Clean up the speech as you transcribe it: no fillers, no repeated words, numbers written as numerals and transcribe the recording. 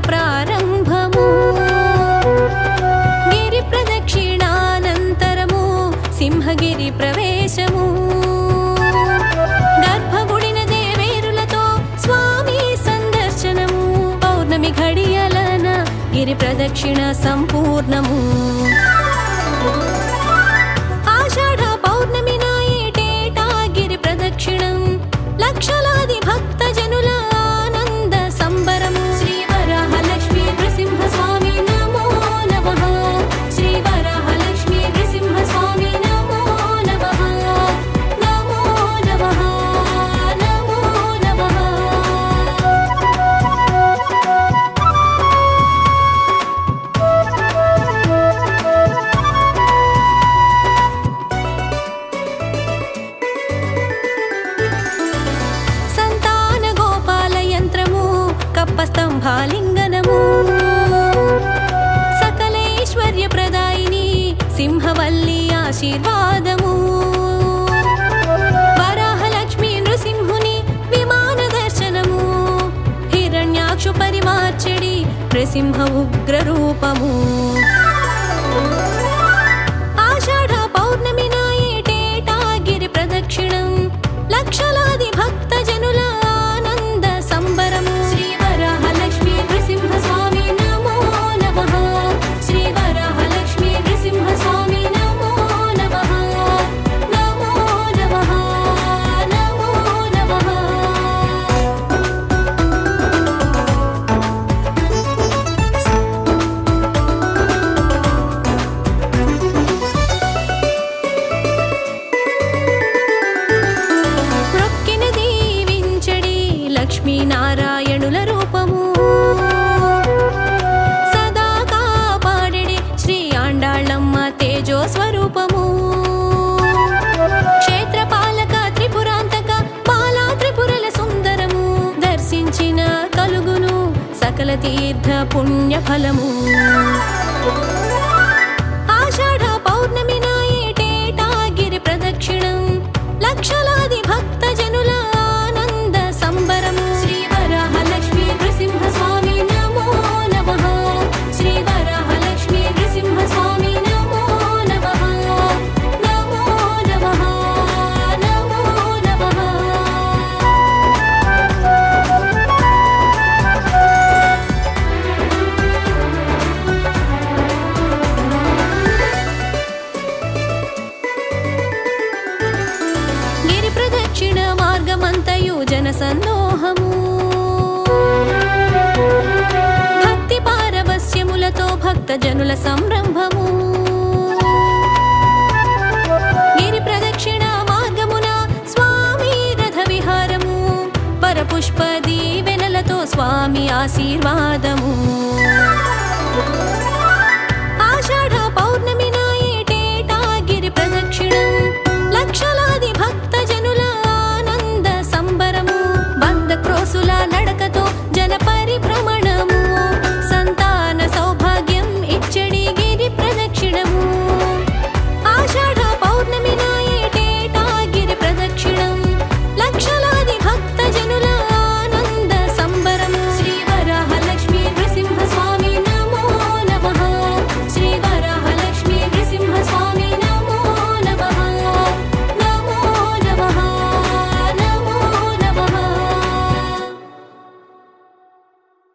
ప్రారంభము గిరి ప్రదక్షిణానంతరము సింహగిరి ప్రవేశము గర్భగుడిన దేవేరులతో స్వామి సందర్శనము పౌర్ణమి ఘడియలన గిరి ప్రదక్షిణ సంపూర్ణము ఆషాఢ పౌర్ణమి నాయేటేటా గిరి ప్రదక్షిణం లక్షలాది భక్త జనుల ఆనంద సంబరము శ్రీ వరాహలక్ష్మీ నృసింహ స్వామి నమో నమః శ్రీ వరాహలక్ష్మీ నృసింహ స్వామి నమో నమః నమో నమః నమో నమః సంతాన గోపాల యంత్రము కప్పస్తంభాలింగనము సకలైశ్వర్య ప్రదాయిని సింహవల్లి ఆశీర్వాదము వరాహలక్ష్మీ నృసింహుని విమాన దర్శనము హిరణ్యాక్షు పరిమార్చడి నృసింహ ఉగ్ర రూపము ఆషాఢ పౌర్ణమి నాయేటేటా గిరి ప్రదక్షిణం లక్షలాది భక్త జనుల ఆనంద సంబరము శ్రీ వరాహలక్ష్మీ నృసింహ స్వామి నమో నమః శ్రీ వరాహలక్ష్మీ నృసింహ స్వామి నమో నమః నమో నమః నమో నమః ప్రొక్కిన దీవించడి లక్ష్మీనారాయణుల రూపము సదా కాపాడడి శ్రీ ఆండాళ్ళమ్మ తేజో స్వరూపము క్షేత్రపాలక త్రిపురాంతక బాలా త్రిపురల సుందరము దర్శించిన కలుగును సకల తీర్థ పుణ్య ఫలము ఆషాఢ పౌర్ణమి నాయేటేటా గిరి ప్రదక్షిణం లక్షలాది భక్త జనుల ఆనంద సంబరము శ్రీ వరాహలక్ష్మీ నృసింహ స్వామి నమో నమః శ్రీ వరాహలక్ష్మీ నృసింహ స్వామి నమో నమః నమో నమః నమో నమః గిరి ప్రదక్షిణ మార్గమంతయు జన సందోహము భక్తి పారవస్యములతో భక్త జనుల సంరంభము గిరి ప్రదక్షిణ మార్గమున స్వామి రథ విహారము పరపుష్ప దీవెనలతో స్వామి ఆశీర్వాదము